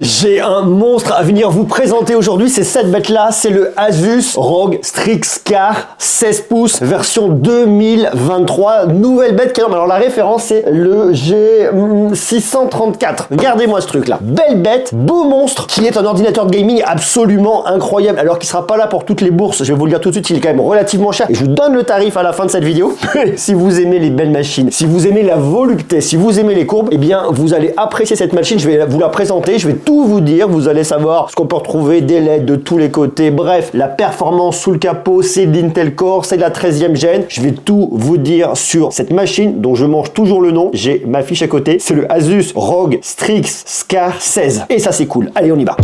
J'ai un monstre à venir vous présenter aujourd'hui, c'est cette bête-là, c'est le Asus ROG Strix Scar 16 pouces version 2023, nouvelle bête qui est énorme. Alors la référence c'est le G634, regardez-moi ce truc-là, belle bête, beau monstre, qui est un ordinateur de gaming absolument incroyable, alors qu'il sera pas là pour toutes les bourses, je vais vous le dire tout de suite, il est quand même relativement cher, et je vous donne le tarif à la fin de cette vidéo. Si vous aimez les belles machines, si vous aimez la volupté, si vous aimez les courbes, eh bien vous allez apprécier cette machine, je vais vous la présenter, je vais tout vous dire, vous allez savoir ce qu'on peut retrouver, des LED de tous les côtés, bref, la performance sous le capot, c'est de l'Intel Core, c'est de la 13e gène, je vais tout vous dire sur cette machine dont je mange toujours le nom, j'ai ma fiche à côté, c'est le Asus ROG Strix Scar 16, et ça c'est cool, allez on y va.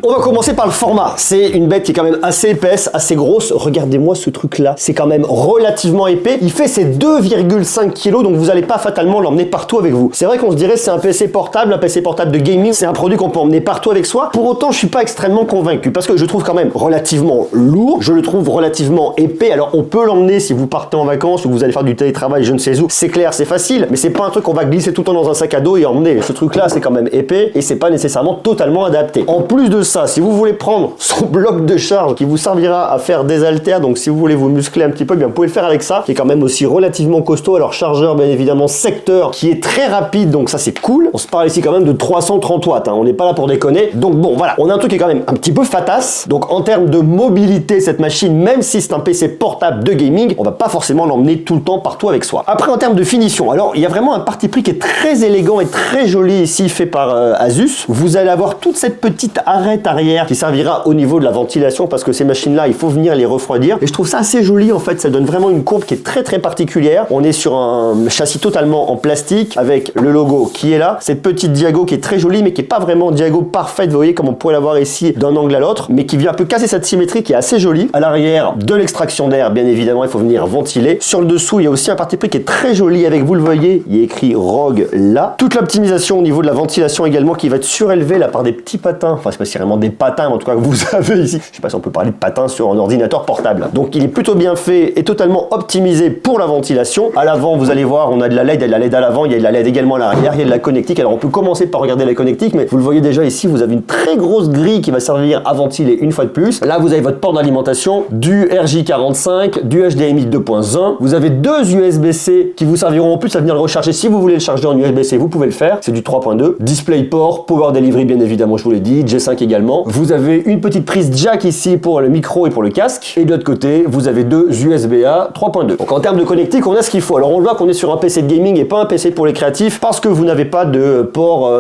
On va commencer par le format. C'est une bête qui est quand même assez épaisse, assez grosse. Regardez-moi ce truc-là. C'est quand même relativement épais. Il fait ses 2,5 kg, donc vous n'allez pas fatalement l'emmener partout avec vous. C'est vrai qu'on se dirait c'est un PC portable de gaming. C'est un produit qu'on peut emmener partout avec soi. Pour autant, je suis pas extrêmement convaincu parce que je le trouve quand même relativement lourd. Je le trouve relativement épais. Alors, on peut l'emmener si vous partez en vacances ou que vous allez faire du télétravail, je ne sais où. C'est clair, c'est facile, mais c'est pas un truc qu'on va glisser tout le temps dans un sac à dos et emmener. Ce truc-là, c'est quand même épais et c'est pas nécessairement totalement adapté. En plus de ça, si vous voulez prendre son bloc de charge qui vous servira à faire des haltères, donc si vous voulez vous muscler un petit peu, bien vous pouvez le faire avec ça, qui est quand même aussi relativement costaud. Alors chargeur bien évidemment secteur qui est très rapide, donc ça c'est cool. On se parle ici quand même de 330 watts, hein. On n'est pas là pour déconner. Donc bon voilà, on a un truc qui est quand même un petit peu fatas. Donc en termes de mobilité, cette machine, même si c'est un PC portable de gaming, on va pas forcément l'emmener tout le temps partout avec soi. Après en termes de finition, alors il y a vraiment un parti pris qui est très élégant et très joli ici fait par Asus. Vous allez avoir toute cette petite arête arrière qui servira au niveau de la ventilation parce que ces machines-là, il faut venir les refroidir. Et je trouve ça assez joli en fait, ça donne vraiment une courbe qui est très très particulière. On est sur un châssis totalement en plastique avec le logo qui est là. Cette petite diago qui est très jolie mais qui est pas vraiment diago parfaite, vous voyez comme on pourrait l'avoir ici d'un angle à l'autre, mais qui vient un peu casser cette symétrie qui est assez jolie. À l'arrière, de l'extraction d'air, bien évidemment, il faut venir ventiler. Sur le dessous, il y a aussi un parti pris qui est très joli avec, vous le voyez, il y a écrit ROG là. Toute l'optimisation au niveau de la ventilation également qui va être surélevée là par des petits patins. Enfin, c'est pas si vraiment des patins, mais en tout cas que vous avez ici. Je sais pas si on peut parler de patins sur un ordinateur portable. Donc il est plutôt bien fait et totalement optimisé pour la ventilation. À l'avant, vous allez voir, on a de la LED, il y a de la LED à l'avant, il y a de la LED également à l'arrière, il y a de la connectique. Alors on peut commencer par regarder la connectique, mais vous le voyez déjà ici, vous avez une très grosse grille qui va servir à ventiler une fois de plus. Là, vous avez votre port d'alimentation, du RJ45, du HDMI 2.1. Vous avez deux USB-C qui vous serviront en plus à venir le recharger. Si vous voulez le charger en USB-C, vous pouvez le faire. C'est du 3.2. DisplayPort, Power Delivery bien évidemment, je vous l'ai dit, G5 également. Vous avez une petite prise jack ici pour le micro et pour le casque. Et de l'autre côté, vous avez deux USB-A 3.2. Donc en termes de connectique, on a ce qu'il faut. Alors on voit qu'on est sur un PC de gaming et pas un PC pour les créatifs parce que vous n'avez pas de port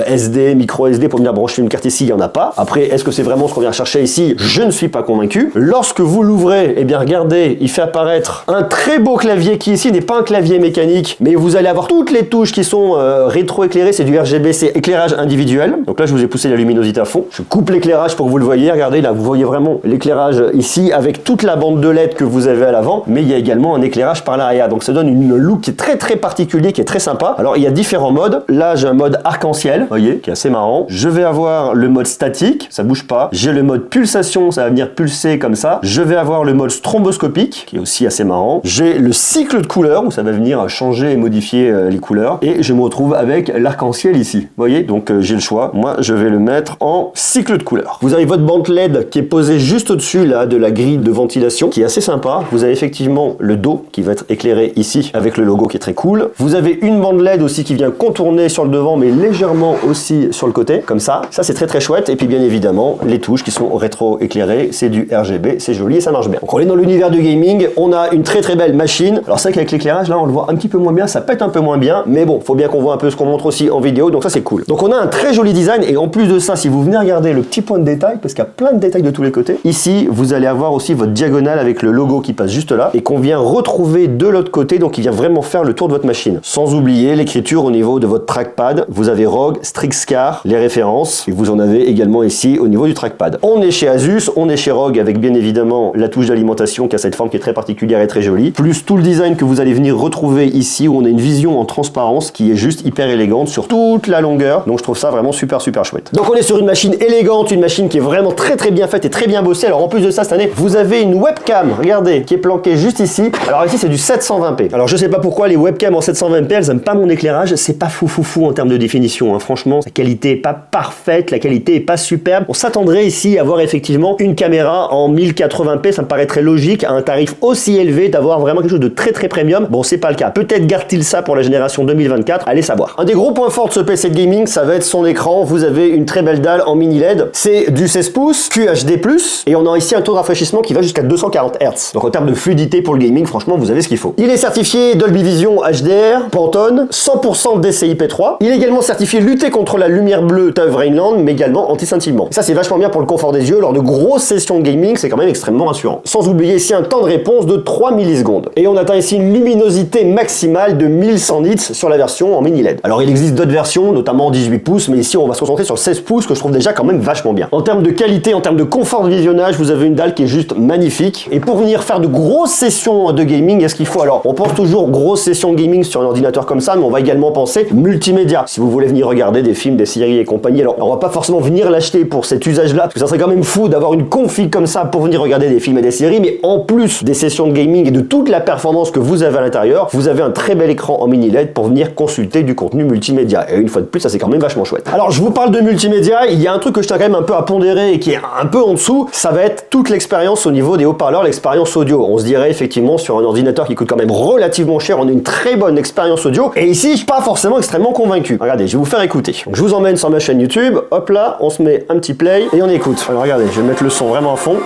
SD, micro SD pour venir brancher une carte ici, il n'y en a pas. Après, est-ce que c'est vraiment ce qu'on vient chercher ici? Je ne suis pas convaincu. Lorsque vous l'ouvrez, eh bien regardez, il fait apparaître un très beau clavier qui ici n'est pas un clavier mécanique, mais vous allez avoir toutes les touches qui sont rétro-éclairées, c'est du RGB, c'est éclairage individuel. Donc là, je vous ai poussé la luminosité à fond. Je coupe l'éclairage pour que vous le voyez. Regardez, là, vous voyez vraiment l'éclairage ici avec toute la bande de LED que vous avez à l'avant, mais il y a également un éclairage par l'arrière. Donc ça donne une look qui est très très particulier, qui est très sympa. Alors il y a différents modes. Là, j'ai un mode arc-en-ciel, vous voyez, qui est assez marrant. Je vais avoir le mode statique, ça bouge pas. J'ai le mode pulsation, ça va venir pulser comme ça. Je vais avoir le mode stromboscopique, qui est aussi assez marrant. J'ai le cycle de couleurs, où ça va venir changer et modifier les couleurs. Et je me retrouve avec l'arc-en-ciel ici. Vous voyez, donc j'ai le choix. Moi, je vais le mettre en cycle de couleurs. Vous avez votre bande LED qui est posée juste au-dessus là de la grille de ventilation, qui est assez sympa. Vous avez effectivement le dos qui va être éclairé ici avec le logo qui est très cool. Vous avez une bande LED aussi qui vient contourner sur le devant, mais légèrement aussi sur le côté, comme ça. Ça, c'est très très chouette. Et puis bien évidemment, les touches qui sont rétro-éclairées, c'est du RGB, c'est joli et ça marche bien. Donc on est dans l'univers du gaming, on a une très très belle machine. Alors c'est vrai qu'avec l'éclairage là, on le voit un petit peu moins bien, ça pète un peu moins bien, mais bon, faut bien qu'on voit un peu ce qu'on montre aussi en vidéo, donc ça c'est cool. Donc on a un très joli design et en plus de ça, si vous venez regarder le petit point de détail, parce qu'il y a plein de détails de tous les côtés, ici vous allez avoir aussi votre diagonale avec le logo qui passe juste là et qu'on vient retrouver de l'autre côté, donc il vient vraiment faire le tour de votre machine. Sans oublier l'écriture au niveau de votre trackpad, vous avez ROG, Strix Scar, les références, et vous en avez également ici au niveau du trackpad. On est chez Asus, on est chez ROG avec bien évidemment la touche d'alimentation qui a cette forme qui est très particulière et très jolie, plus tout le design que vous allez venir retrouver ici où on a une vision en transparence qui est juste hyper élégante sur toute la longueur, donc je trouve ça vraiment super super chouette. Donc on est sur une machine élégante élégante, une machine qui est vraiment très très bien faite et très bien bossée. Alors en plus de ça, cette année, vous avez une webcam, regardez, qui est planquée juste ici. Alors ici, c'est du 720p. Alors je sais pas pourquoi les webcams en 720p, elles aiment pas mon éclairage. C'est pas fou en termes de définition, hein. Franchement, la qualité est pas parfaite, la qualité est pas superbe. On s'attendrait ici à avoir effectivement une caméra en 1080p, ça me paraîtrait logique à un tarif aussi élevé d'avoir vraiment quelque chose de très très premium. Bon, c'est pas le cas. Peut-être garde-t-il ça pour la génération 2024, allez savoir. Un des gros points forts de ce PC de gaming, ça va être son écran. Vous avez une très belle dalle en mini LED. C'est du 16 pouces, QHD+, et on a ici un taux de rafraîchissement qui va jusqu'à 240 Hz. Donc en termes de fluidité pour le gaming, franchement, vous avez ce qu'il faut. Il est certifié Dolby Vision HDR, Pantone, 100% DCI-P3. Il est également certifié lutter contre la lumière bleue TÜV Rheinland, mais également anti-scintillement. Ça, c'est vachement bien pour le confort des yeux. Lors de grosses sessions gaming, c'est quand même extrêmement rassurant. Sans oublier ici un temps de réponse de 3 millisecondes. Et on atteint ici une luminosité maximale de 1100 nits sur la version en mini LED. Alors il existe d'autres versions, notamment 18 pouces, mais ici on va se concentrer sur 16 pouces que je trouve déjà quand même vachement bien. En termes de qualité, en termes de confort de visionnage, vous avez une dalle qui est juste magnifique. Et pour venir faire de grosses sessions de gaming, est-ce qu'il faut alors, on pense toujours grosses sessions gaming sur un ordinateur comme ça, mais on va également penser multimédia. Si vous voulez venir regarder des films, des séries et compagnie, alors on va pas forcément venir l'acheter pour cet usage-là, parce que ça serait quand même fou d'avoir une config comme ça pour venir regarder des films et des séries, mais en plus des sessions de gaming et de toute la performance que vous avez à l'intérieur, vous avez un très bel écran en mini LED pour venir consulter du contenu multimédia. Et une fois de plus, ça c'est quand même vachement chouette. Alors je vous parle de multimédia, il y a un truc que je tiens quand même un peu à pondérer et qui est un peu en dessous, ça va être toute l'expérience au niveau des haut-parleurs, l'expérience audio. On se dirait effectivement sur un ordinateur qui coûte quand même relativement cher, on a une très bonne expérience audio. Et ici, je suis pas forcément extrêmement convaincu. Regardez, je vais vous faire écouter. Donc, je vous emmène sur ma chaîne YouTube. Hop là, on se met un petit play et on écoute. Alors regardez, je vais mettre le son vraiment à fond.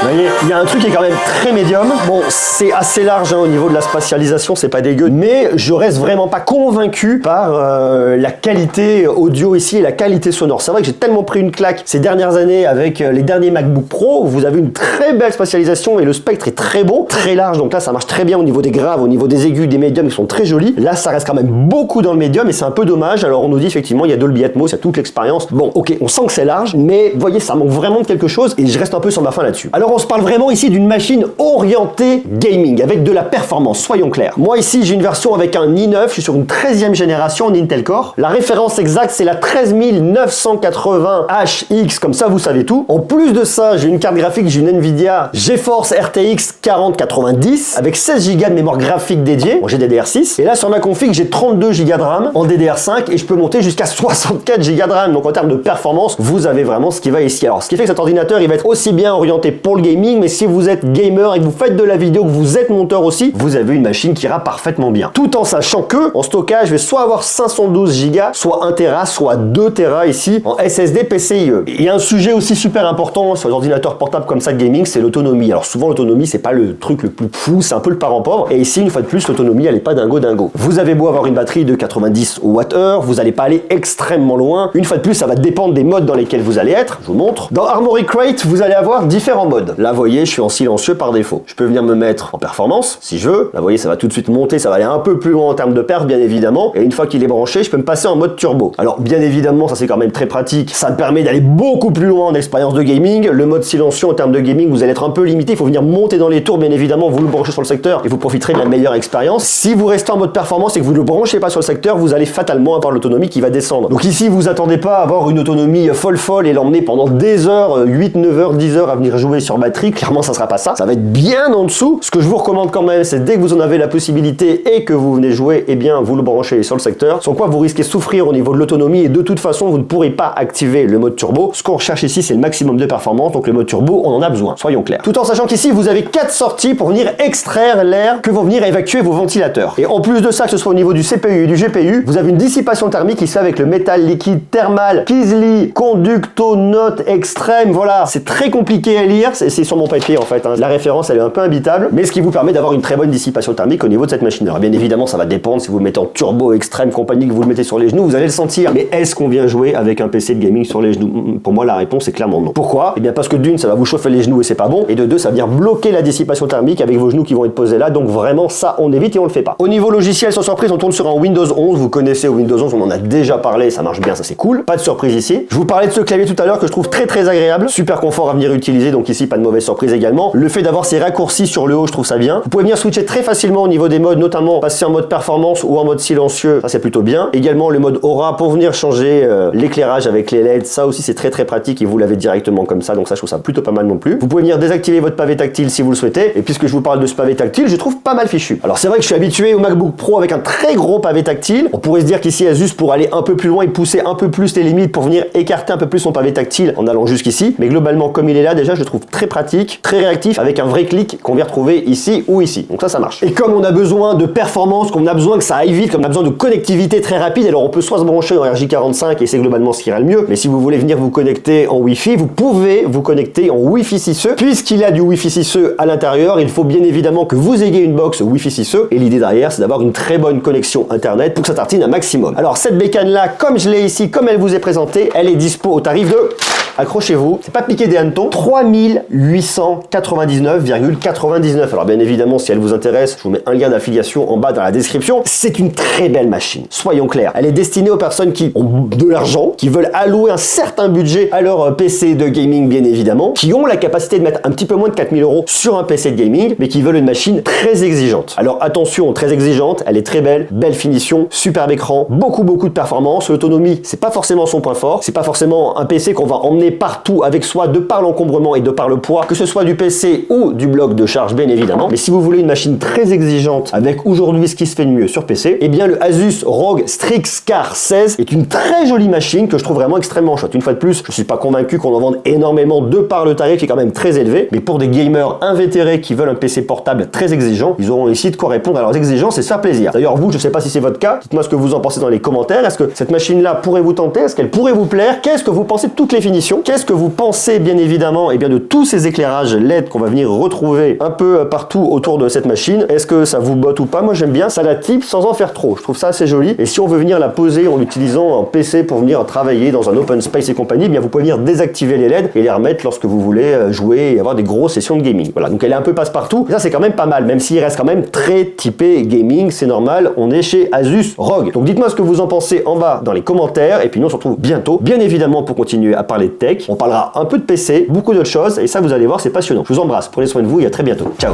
Vous voyez, il y a un truc qui est quand même très médium. Bon, c'est assez large hein, au niveau de la spatialisation, c'est pas dégueu, mais je reste vraiment pas convaincu par la qualité audio ici et la qualité sonore. C'est vrai que j'ai tellement pris une claque ces dernières années avec les derniers MacBook Pro, où vous avez une très belle spatialisation et le spectre est très bon, très large, donc là ça marche très bien au niveau des graves, au niveau des aigus, des médiums qui sont très jolis. Là ça reste quand même beaucoup dans le médium et c'est un peu dommage. Alors on nous dit effectivement il y a Dolby Atmos, il y a toute l'expérience. Bon, ok, on sent que c'est large, mais vous voyez, ça manque vraiment de quelque chose et je reste un peu sur ma faim là-dessus. Alors on se parle vraiment ici d'une machine orientée gaming, avec de la performance, soyons clairs. Moi ici j'ai une version avec un i9, je suis sur une 13e génération en Intel Core. La référence exacte c'est la 13980HX, comme ça vous savez tout. En plus de ça, j'ai une carte graphique, j'ai une Nvidia GeForce RTX 4090 avec 16 Go de mémoire graphique dédiée en GDDR6. Et là sur ma config, j'ai 32 Go de RAM en DDR5 et je peux monter jusqu'à 64 Go de RAM. Donc en termes de performance, vous avez vraiment ce qui va ici. Alors ce qui fait que cet ordinateur, il va être aussi bien orienté pour le gaming, mais si vous êtes gamer et que vous faites de la vidéo, que vous êtes monteur aussi, vous avez une machine qui ira parfaitement bien. Tout en sachant que en stockage, je vais soit avoir 512 Go, soit 1 Tera, soit 2 Tera ici en SSD PCIe. Il y a un sujet aussi super important sur les ordinateurs portables comme ça de gaming, c'est l'autonomie. Alors souvent l'autonomie c'est pas le truc le plus fou, c'est un peu le parent pauvre. Et ici une fois de plus l'autonomie elle est pas dingo. Vous avez beau avoir une batterie de 90 Wh, vous allez pas aller extrêmement loin. Une fois de plus ça va dépendre des modes dans lesquels vous allez être. Je vous montre. Dans Armoury Crate vous allez avoir différents modes. Là vous voyez je suis en silencieux par défaut. Je peux venir me mettre en performance si je veux. Là vous voyez ça va tout de suite monter, ça va aller un peu plus loin en termes de perf bien évidemment. Et une fois qu'il est branché je peux me passer en mode turbo. Alors bien évidemment ça c'est quand même très pratique. Ça me permet d'aller beaucoup plus loin en expérience de gaming. Le mode silencieux en termes de gaming vous allez être un peu limité. Il faut venir monter dans les tours bien évidemment. Vous le branchez sur le secteur et vous profiterez de la meilleure expérience. Si vous restez en mode performance et que vous ne le branchez pas sur le secteur, vous allez fatalement avoir l'autonomie qui va descendre. Donc ici vous attendez pas à avoir une autonomie folle et l'emmener pendant des heures, 8, 9 heures, 10 heures à venir jouer sur batterie. Clairement ça sera pas ça. Ça va être bien en dessous. Ce que je vous recommande quand même, c'est dès que vous en avez la possibilité et que vous venez jouer, eh bien vous le branchez sur le secteur. Sans quoi vous risquez de souffrir au niveau de l'autonomie et de toute façon vous ne pourrez pas activer le mode turbo. Ce qu'on recherche ici c'est le maximum de performance, donc le mode turbo on en a besoin, soyons clairs. Tout en sachant qu'ici vous avez 4 sorties pour venir extraire l'air que vont venir évacuer vos ventilateurs. Et en plus de ça, que ce soit au niveau du CPU et du GPU, vous avez une dissipation thermique qui se fait avec le métal liquide thermal Keithley Conductonote Extreme. Voilà, c'est très compliqué à lire, c'est sur mon papier en fait, hein. La référence elle est un peu imbitable, mais ce qui vous permet d'avoir une très bonne dissipation thermique au niveau de cette machine. Alors bien évidemment ça va dépendre si vous le mettez en turbo extrême compagnie, que vous le mettez sur les genoux, vous allez le sentir. Mais est-ce qu'on vient jouer avec un PC de gaming sur les genoux? Pour moi la réponse est clairement non. Pourquoi? Eh bien parce que d'une ça va vous chauffer les genoux et c'est pas bon, et de deux ça va venir bloquer la dissipation thermique avec vos genoux qui vont être posés là, donc vraiment ça on évite et on le fait pas. Au niveau logiciel sans surprise on tourne sur un Windows 11, vous connaissez Windows 11, on en a déjà parlé, ça marche bien, ça c'est cool, pas de surprise ici. Je vous parlais de ce clavier tout à l'heure que je trouve très agréable, super confort à venir utiliser, donc ici pas de mauvaise surprise également. Le fait d'avoir ces raccourcis sur le haut, je trouve ça bien. Vous pouvez venir switcher très facilement au niveau des modes, notamment passer en mode performance ou en mode silencieux, ça c'est plutôt bien. Également le mode aura pour venir changer l'éclairage avec les LED, ça aussi c'est très très pratique et vous l'avez directement comme ça, donc ça je trouve ça plutôt pas mal non plus. Vous pouvez venir désactiver votre pavé tactile si vous le souhaitez, et puisque je vous parle de ce pavé tactile, je trouve pas mal fichu. Alors c'est vrai que je suis habitué au MacBook Pro avec un très gros pavé tactile. On pourrait se dire qu'ici Asus pour aller un peu plus loin et pousser un peu plus les limites pour venir écarter un peu plus son pavé tactile en allant jusqu'ici, mais globalement comme il est là déjà je le trouve très pratique, très réactif avec un vrai clic qu'on vient retrouver ici ou ici. Donc ça marche. Et comme on a besoin de performance, qu'on a besoin que ça aille vite, comme on a besoin de connectivité très rapide, alors on peut soit se brancher en RJ45 et c'est globalement ce qui ira le mieux, mais si vous voulez venir vous connecter en Wi-Fi, vous pouvez vous connecter en Wi-Fi 6E. Puisqu'il y a du Wi-Fi 6E à l'intérieur, il faut bien évidemment que vous ayez une box Wi-Fi 6E et l'idée derrière c'est d'avoir une très bonne connexion internet pour que ça tartine un maximum. Alors cette bécane là, comme je l'ai ici, comme elle vous est présentée, elle est dispo au tarif de... Accrochez-vous, c'est pas piqué des hannetons, 3899,99. Alors bien évidemment, si elle vous intéresse, je vous mets un lien d'affiliation en bas dans la description. C'est une très belle machine, soyons clairs. Elle est destinée aux personnes qui ont de l'argent, qui veulent allouer un certain budget à leur PC de gaming bien évidemment, qui ont la capacité de mettre un petit peu moins de 4000 € sur un PC de gaming, mais qui veulent une machine très exigeante. Alors attention, très exigeante, elle est très belle, belle finition, superbe écran, beaucoup de performance. L'autonomie, c'est pas forcément son point fort, c'est pas forcément un PC qu'on va emmener partout avec soi de par l'encombrement et de par le poids, que ce soit du PC ou du bloc de charge bien évidemment. Mais si vous voulez une machine très exigeante avec aujourd'hui ce qui se fait de mieux sur PC, eh bien le Asus ROG Strix Car 16 est une très jolie machine que je trouve vraiment extrêmement chouette. Une fois de plus, je suis pas convaincu qu'on en vende énormément de par le tarif qui est quand même très élevé, mais pour des gamers invétérés qui veulent un PC portable très exigeant, ils auront ici de quoi répondre à leurs exigences et se faire plaisir. D'ailleurs vous, je sais pas si c'est votre cas, dites-moi ce que vous en pensez dans les commentaires. Est-ce que cette machine là pourrait vous tenter? Est-ce qu'elle pourrait vous plaire? Qu'est-ce que vous pensez de toutes les finitions? Qu'est-ce que vous pensez bien évidemment de tous ces éclairages LED qu'on va venir retrouver un peu partout autour de cette machine? Est-ce que ça vous botte ou pas? Moi j'aime bien, ça la type sans en faire trop. Je trouve ça assez joli. Et si on veut venir la poser en l'utilisant en PC pour venir travailler dans un open space et compagnie, eh bien vous pouvez venir désactiver les LED et les remettre lorsque vous voulez jouer et avoir des grosses sessions de gaming. Voilà, donc elle est un peu passe-partout. Et ça c'est quand même pas mal, même s'il reste quand même très typé gaming, c'est normal. On est chez Asus ROG. Donc dites-moi ce que vous en pensez en bas dans les commentaires. Et puis nous on se retrouve bientôt, bien évidemment, pour continuer à parler de tech. On parlera un peu de PC, beaucoup d'autres choses, et ça vous allez voir, c'est passionnant. Je vous embrasse, prenez soin de vous et à très bientôt. Ciao.